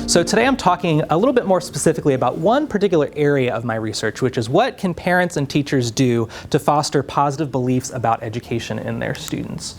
So today I'm talking a little bit more specifically about one particular area of my research, which is what can parents and teachers do to foster positive beliefs about education in their students.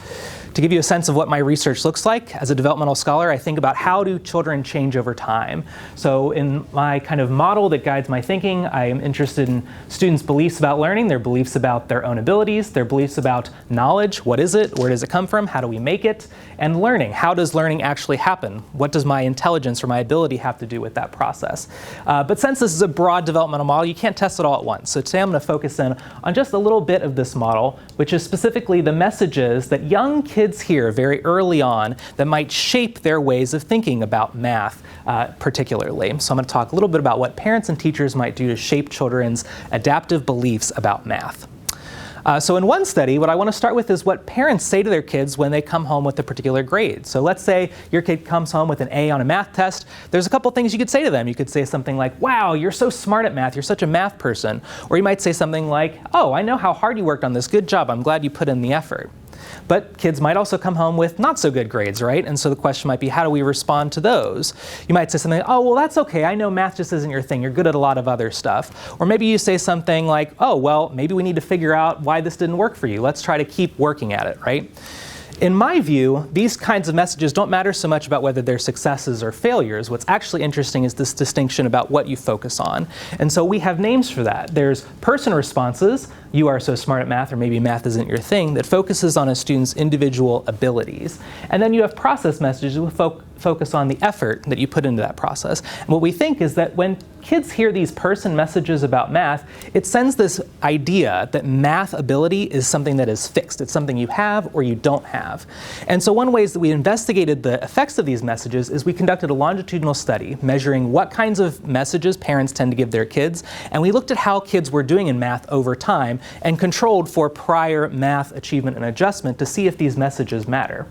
To give you a sense of what my research looks like, as a developmental scholar, I think about how do children change over time. So in my kind of model that guides my thinking, I am interested in students' beliefs about learning, their beliefs about their own abilities, their beliefs about knowledge, what is it, where does it come from, how do we make it, and learning, how does learning actually happen? What does my intelligence or my ability have to do with that process? But since this is a broad developmental model, you can't test it all at once. So today I'm going to focus in on just a little bit of this model, which is specifically the messages that young kids hear very early on that might shape their ways of thinking about math particularly. So I'm going to talk a little bit about what parents and teachers might do to shape children's adaptive beliefs about math. So in one study, what I want to start with is what parents say to their kids when they come home with a particular grade. So let's say your kid comes home with an A on a math test. There's a couple things you could say to them. You could say something like, wow, you're so smart at math. You're such a math person. Or you might say something like, oh, I know how hard you worked on this. Good job. I'm glad you put in the effort. But kids might also come home with not so good grades, right? And so the question might be, how do we respond to those? You might say something like, oh, well, that's okay. I know math just isn't your thing. You're good at a lot of other stuff. Or maybe you say something like, oh, well, maybe we need to figure out why this didn't work for you. Let's try to keep working at it, right? In my view, these kinds of messages don't matter so much about whether they're successes or failures. What's actually interesting is this distinction about what you focus on. And so we have names for that. There's person responses, you are so smart at math, or maybe math isn't your thing, that focuses on a student's individual abilities. And then you have process messages that focus on the effort that you put into that process. And what we think is that when kids hear these person messages about math, it sends this idea that math ability is something that is fixed. It's something you have or you don't have. And so one way that we investigated the effects of these messages is we conducted a longitudinal study measuring what kinds of messages parents tend to give their kids, and we looked at how kids were doing in math over time and controlled for prior math achievement and adjustment to see if these messages matter.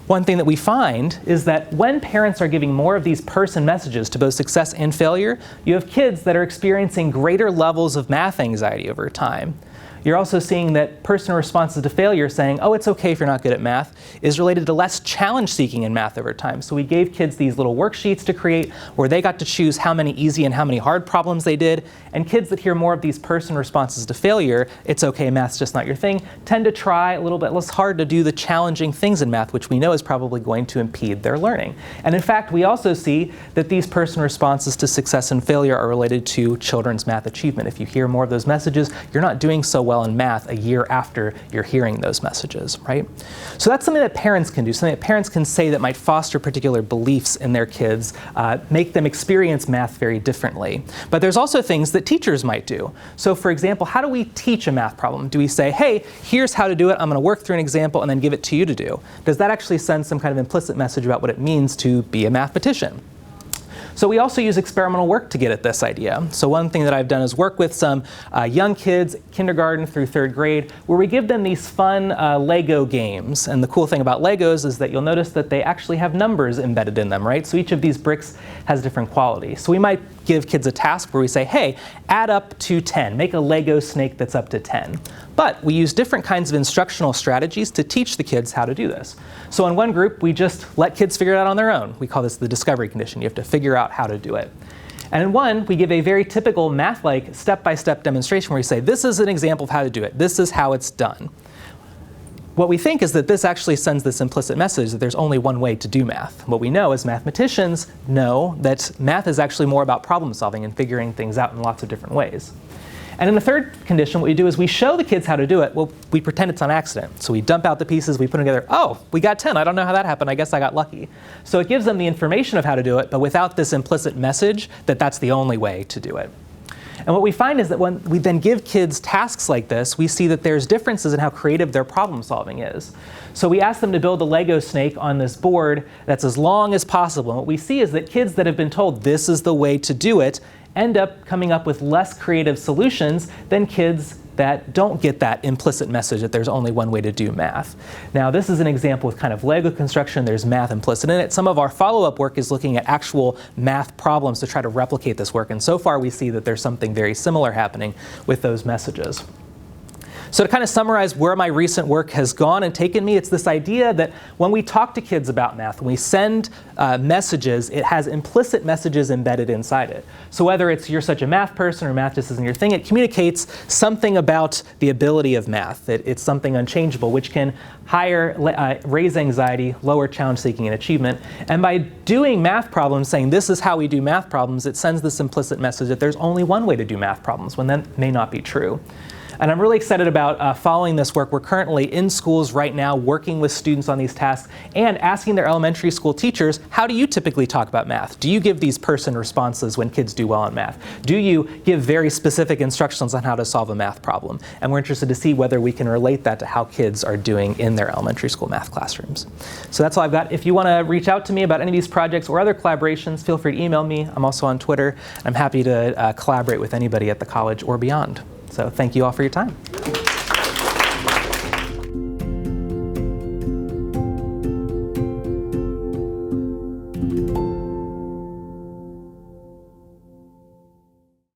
One thing that we find is that when parents are giving more of these person messages to both success and failure, you have kids that are experiencing greater levels of math anxiety over time. You're also seeing that person responses to failure, saying, oh, it's okay if you're not good at math, is related to less challenge seeking in math over time. So we gave kids these little worksheets to create where they got to choose how many easy and how many hard problems they did. And kids that hear more of these person responses to failure, it's okay, math's just not your thing, tend to try a little bit less hard to do the challenging things in math, which we know is probably going to impede their learning. And in fact, we also see that these person responses to success and failure are related to children's math achievement. If you hear more of those messages, you're not doing so well in math a year after you're hearing those messages, right? So that's something that parents can do, something that parents can say that might foster particular beliefs in their kids, make them experience math very differently. But there's also things that teachers might do. So for example, how do we teach a math problem? Do we say, hey, here's how to do it, I'm going to work through an example and then give it to you to do? Does that actually send some kind of implicit message about what it means to be a mathematician? So we also use experimental work to get at this idea. So one thing that I've done is work with some young kids, kindergarten through third grade, where we give them these fun Lego games. And the cool thing about Legos is that you'll notice that they actually have numbers embedded in them, right? So each of these bricks has different qualities. So we might give kids a task where we say, hey, add up to 10. Make a Lego snake that's up to 10. But we use different kinds of instructional strategies to teach the kids how to do this. So in one group, we just let kids figure it out on their own. We call this the discovery condition. You have to figure out how to do it. And in one, we give a very typical math-like step-by-step demonstration where we say, this is an example of how to do it. This is how it's done. What we think is that this actually sends this implicit message that there's only one way to do math. What we know as mathematicians know that math is actually more about problem solving and figuring things out in lots of different ways. And in the third condition, what we do is we show the kids how to do it. Well, we pretend it's on accident. So we dump out the pieces, we put them together. Oh, we got 10. I don't know how that happened. I guess I got lucky. So it gives them the information of how to do it, but without this implicit message that that's the only way to do it. And what we find is that when we then give kids tasks like this, we see that there's differences in how creative their problem solving is. So we ask them to build a Lego snake on this board that's as long as possible. And what we see is that kids that have been told this is the way to do it end up coming up with less creative solutions than kids that don't get that implicit message that there's only one way to do math. Now, this is an example with kind of Lego construction. There's math implicit in it. Some of our follow-up work is looking at actual math problems to try to replicate this work. And so far, we see that there's something very similar happening with those messages. So to kind of summarize where my recent work has gone and taken me, it's this idea that when we talk to kids about math, when we send messages, it has implicit messages embedded inside it. So whether it's you're such a math person or math just isn't your thing, it communicates something about the ability of math. It's something unchangeable, which can raise anxiety, lower challenge seeking and achievement. And by doing math problems, saying this is how we do math problems, it sends this implicit message that there's only one way to do math problems, when that may not be true. And I'm really excited about following this work. We're currently in schools right now working with students on these tasks and asking their elementary school teachers, how do you typically talk about math? Do you give these person responses when kids do well on math? Do you give very specific instructions on how to solve a math problem? And we're interested to see whether we can relate that to how kids are doing in their elementary school math classrooms. So that's all I've got. If you want to reach out to me about any of these projects or other collaborations, feel free to email me. I'm also on Twitter. I'm happy to collaborate with anybody at the college or beyond. So thank you all for your time.